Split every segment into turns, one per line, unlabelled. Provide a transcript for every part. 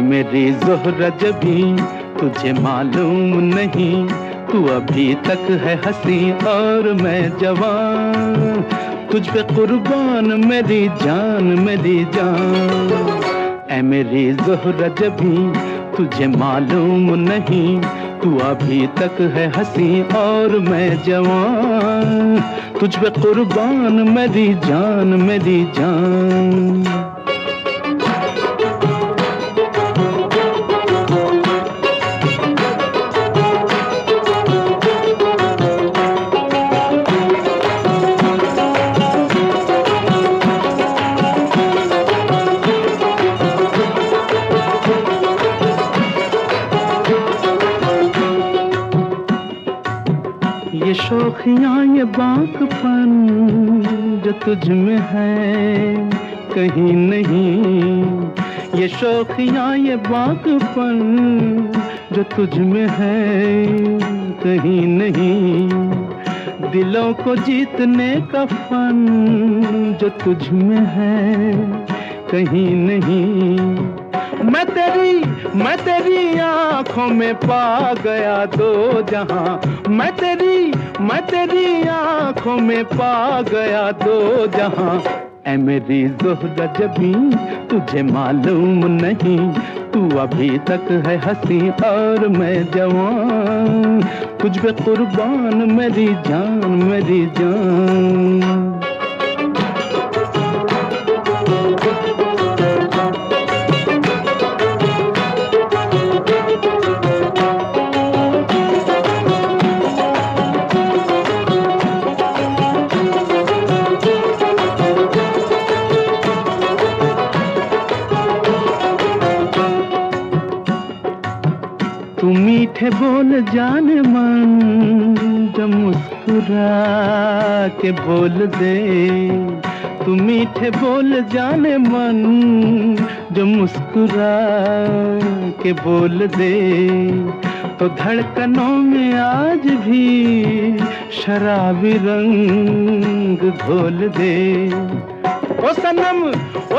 मेरी ज़ोहरा जबी तुझे मालूम नहीं, तू अभी तक है हंसी और मैं जवान, तुझ पे कुर्बान मेरी जान मेरी जान। ऐ मेरी ज़ोहरा जबी तुझे मालूम नहीं, तू अभी तक है हंसी और मैं जवान, तुझ पे कुर्बान मेरी जान मेरी जान। ये शौखियाँ ये बाँकपन जो तुझ में है कहीं नहीं, ये शौखियाँ ये बाँकपन जो तुझ में है कहीं नहीं, दिलों को जीतने का फन जो तुझ में है कहीं नहीं। मैं तेरी आँखों में पा गया दो जहां, मैं तेरी आँखों में पा गया दो जहां। ऐ मेरी ज़ोहरा जबी तुझे मालूम नहीं, तू अभी तक है हंसी और मैं जवान, तुझ पे कुर्बान मेरी जान मेरी जान। तू मीठे बोल जाने मन जो मुस्कुरा के बोल दे, तू मीठे बोल जाने मन जो मुस्कुरा के बोल दे, तो धड़कनों में आज भी शराबी रंग घोल दे। ओ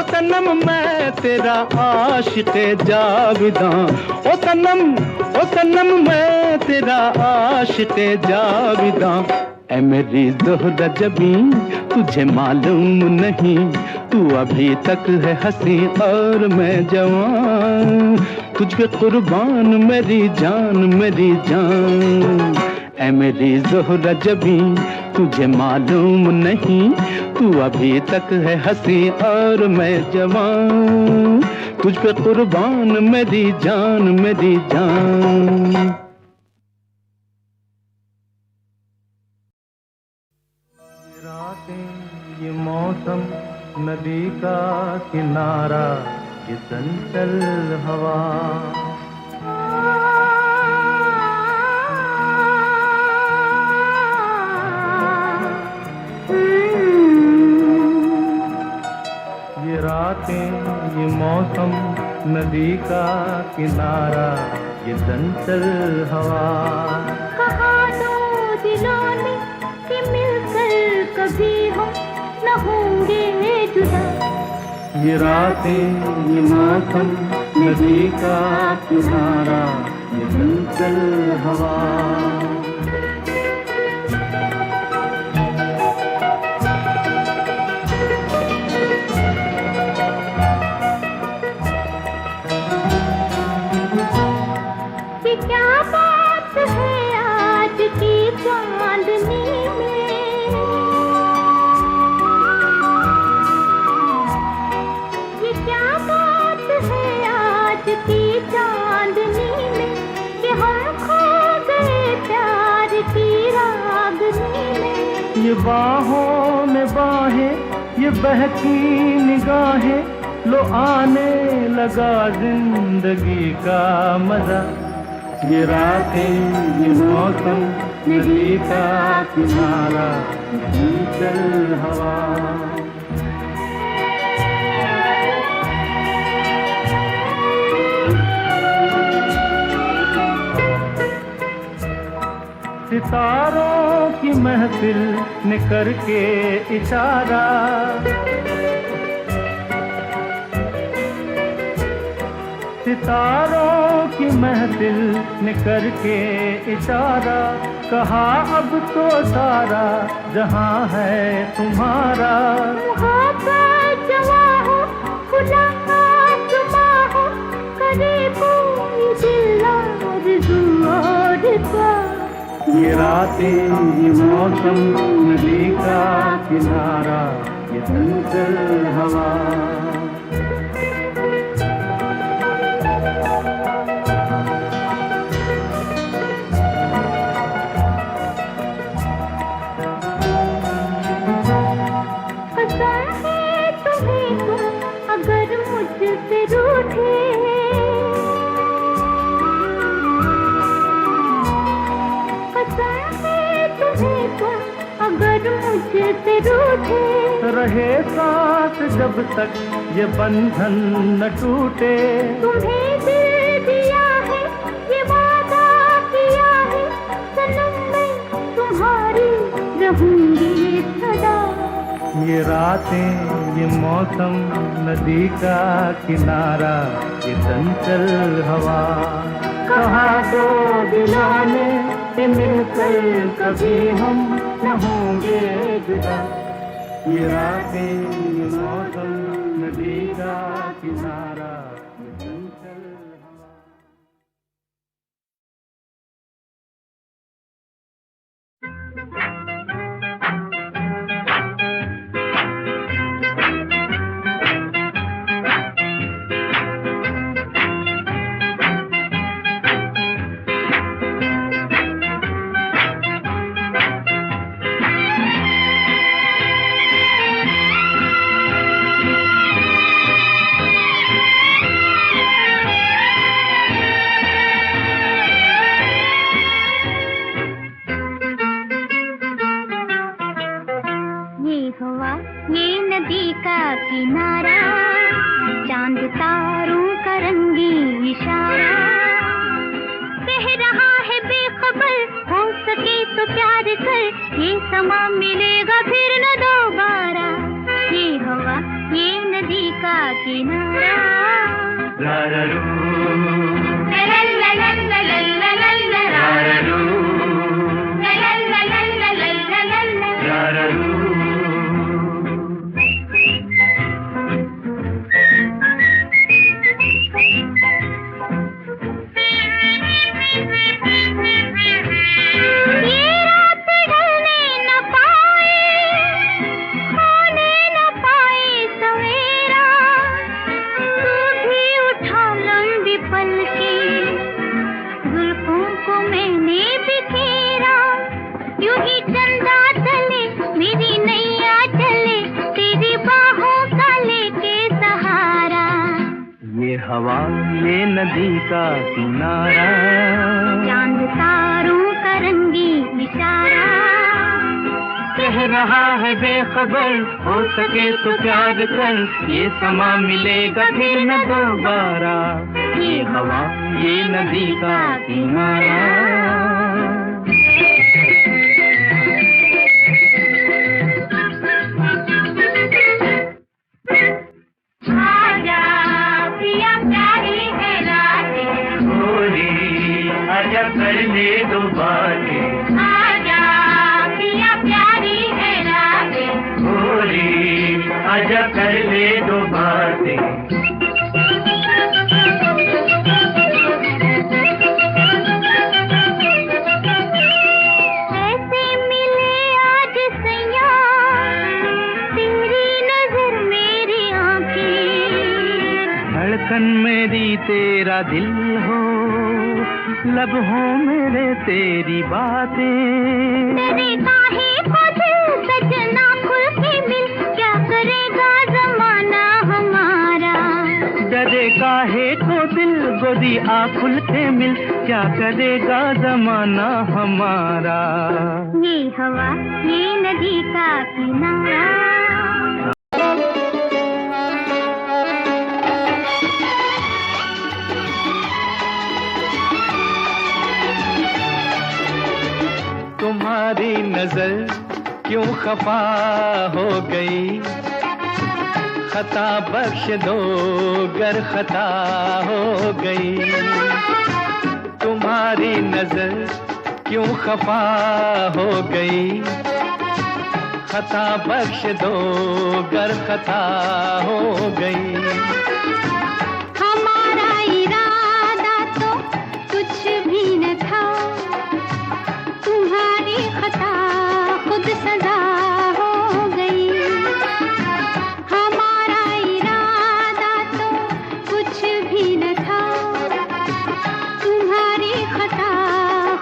सनम मैं तेरा आशिक़े जाविदां, ओ सनम मैं तेरा आशिक़े जाविदां। ऐ मेरी ज़ोहरा जबी तुझे मालूम नहीं, तू अभी तक है हंसी और मैं जवान, तुझ पे कुर्बान मेरी जान मेरी जान। ऐ मेरी ज़ोहरा जबी तुझे मालूम नहीं, तू अभी तक है हंसी और मैं जवान, तुझ पे कुर्बान मेरी जान मेरी जान।
ये मौसम नदी का किनारा, ये चंचल हवा, ये रातें ये मौसम नदी का किनारा, ये चंचल हवा।
कहा दो दिलों ने कि मिलकर कभी हम न होंगे जुदा,
ये रातें ये मौसम नदी का किनारा, ये चंचल हवा।
कि क्या बात है आज की चांदनी में, ये क्या बात है आज की चांदनी में कि हम खो गए प्यार की रागनी में।
ये बाहों में बाहें, ये बहकी निगाहें, लो आने लगा जिंदगी का मजा। ये रातें, ये मौसम, नदी का किनारा, चंचल हवा। सितारों की महफिल ने करके इशारा, सितारों की महफिल ने करके इशारा, कहा अब तो सारा जहां है तुम्हारा।
मोहब्बत जवां हो, खुला आसमां हो, करे कोई दिल आरज़ू और प्यार।
ये रातें, ये मौसम, नदी का किनारा, ये चंचल हवा।
कसम है तुम्हें तुम अगर मुझसे रूठे, अगर मुझसे रूठे,
रहे साथ जब तक ये बंधन न टूटे।
तुम्हें दिल दिया है, ये वादा किया है, सनम मैं तुम्हारी रहूंगी सदा।
ये रातें, ये मौसम, नदी का किनारा, ये चंचल हवा। कहा दो दिलों ने कि मिलकर कभी हम न होंगे जुदा। ये रातें, ये मौसम, नदी का किनारा, ये चंचल हवा।
किनारा, चांद तारों का रंगी इशारा, कह रहा है बेखबर हो सके तो प्यार कर, ये समा मिलेगा फिर न दोबारा। ये हवा, ये नदी का किनारा।
हवा, ये नदी का किनारा,
चांद तारों का रंगी इशारा,
कह रहा है बेखबर हो सके तो प्यार कर, ये समा मिलेगा फिर न दोबारा। ये हवा, ये नदी का किनारा। कर ले दो बातें,
आजा पिया प्यारी है रातें,
भोली आजा कर ले दो बातें।
ऐसे मिले आज सैया, तेरी नजर मेरी आंखें,
धड़कन मेरी तेरा दिल हो, लब हो मेरे तेरी बातें।
तेरे काहे को दिल सजना खुल के मिल, क्या करेगा जमाना हमारा।
डरे काहे को दिल गोदी आ खुल के मिल, क्या करेगा जमाना हमारा।
ये हवा ये नदी का किनारा,
तुम्हारी नजर क्यों खफा हो गई, खता बख्श दो गर खता हो गई। तुम्हारी नजर क्यों खफा हो गई, खता बख्श दो गर खता हो गई।
हमारा इरादा तो कुछ भी न था, तुम्हारी खता खुद सजा हो गई। हमारा इरादा तो कुछ भी न था, तुम्हारी खता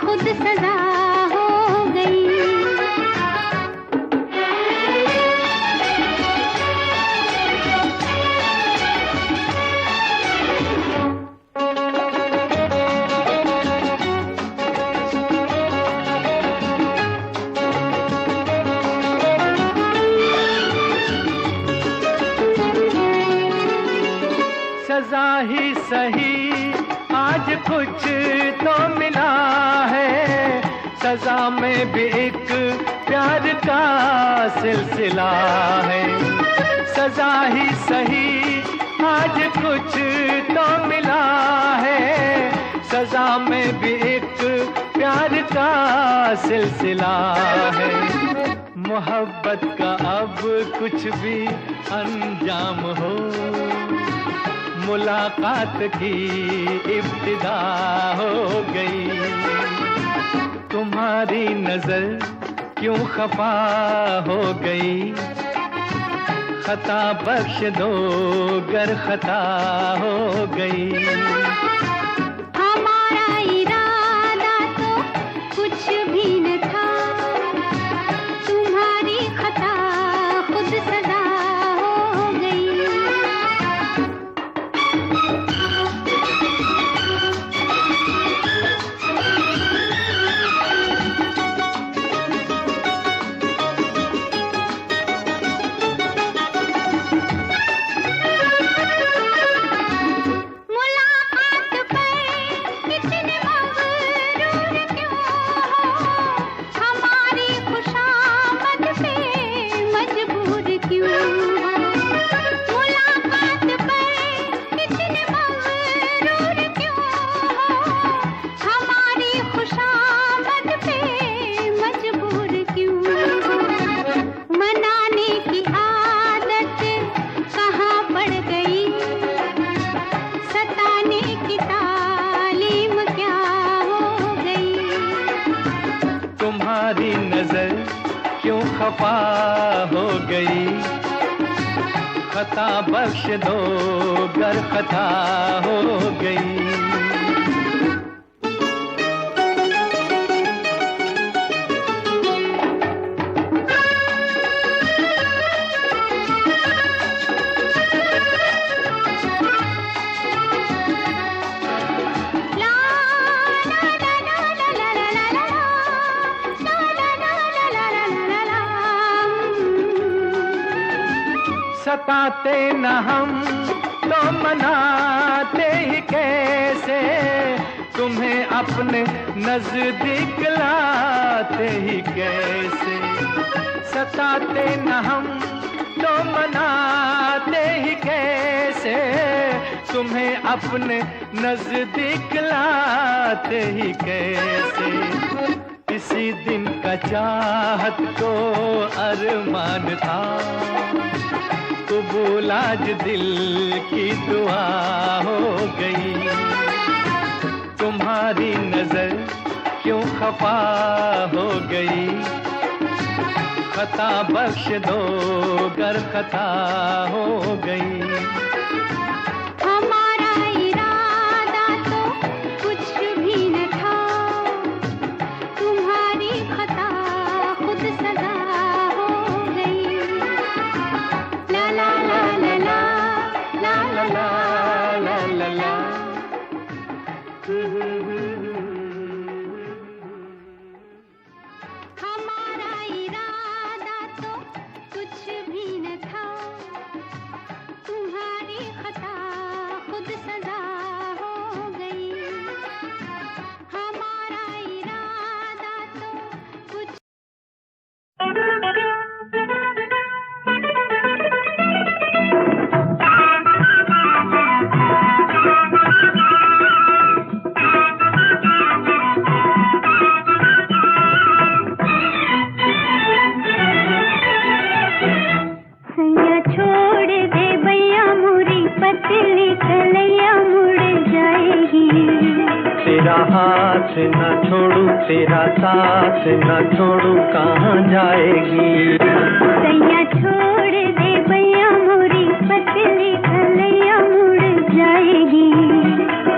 खुद सजा हो गई।
सजा ही सही आज कुछ तो मिला है, सजा में भी एक प्यार का सिलसिला है। सजा ही सही आज कुछ तो मिला है, सजा में भी एक प्यार का सिलसिला है। मोहब्बत का अब कुछ भी अंजाम हो, मुलाकात की इब्तिदा हो गई। तुम्हारी नजर क्यों खफा हो गई, खता बख्श दो गर खता हो गई।
हमारा इरादा तो कुछ भी न था, तुम्हारी खता खुद सजा हो गई।
तुम्हारी नजर क्यों खफा हो गई, खता बख्श दो गर खता हो गई। सताते न हम तो मनाते ही कैसे, तुम्हें अपने नजदीक लाते ही कैसे। सताते न हम तो मनाते ही कैसे, तुम्हें अपने नजदीक लाते ही कैसे। किसी दिन का चाहत को अरमान था, कबूल आज दिल की दुआ हो गई। तुम्हारी नजर क्यों खफा हो गई, खता बख्श दो गर खता हो गई। तेरा हाथ न छोड़ू, तेरा साथ न छोड़ू, कहाँ जाएगी।
सैया छोड़ दे भैया मोरी पतली कलैया मुड़ जाएगी।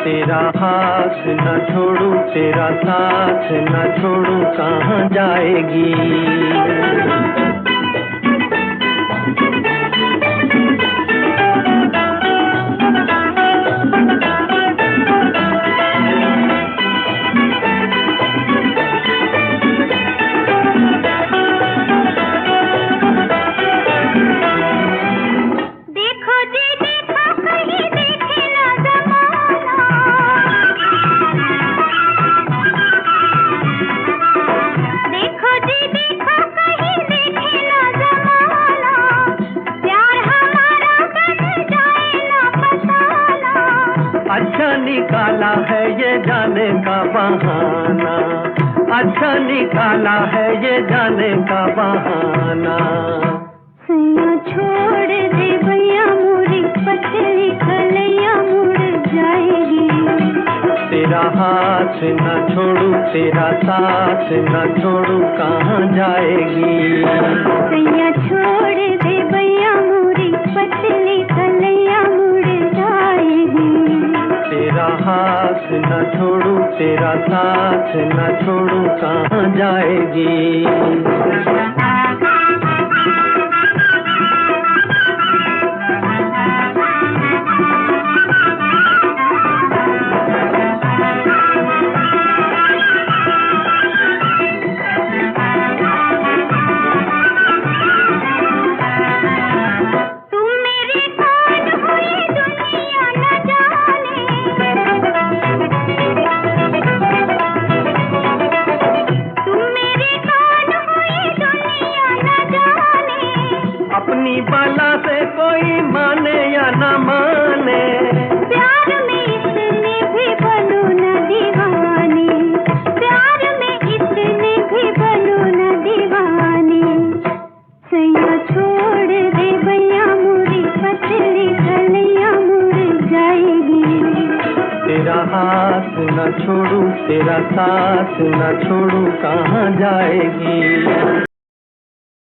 तेरा हाथ न छोड़ू, तेरा साथ न छोड़ू, कहाँ जाएगी। अच्छा निकाला है ये जाने का बहाना, अच्छा निकाला है ये जाने का बहाना।
सैया छोड़ दे भैया मोरी पतली कलैया मुड़ जाएगी।
तेरा हाथ न छोड़ू, तेरा साथ न छोड़ू, कहाँ जाएगी।
सैया छोड़ दे भैया मोरी पतली कलैया मुड़ जाएगी।
तेरा हाथ न छोड़ू, तेरा साथ न छोड़ू, कहाँ जाएगी। अपनी बला से कोई माने या न माने,
प्यार में इतने भी बनो न दीवाने, प्यार में इतने भी बनो न दीवाने। सैया छोड़ दे भैया मोरी पतली कलैया मुड़ जाएगी।
तेरा हाथ न छोड़ू, तेरा साथ न छोड़ू, कहाँ जाएगी।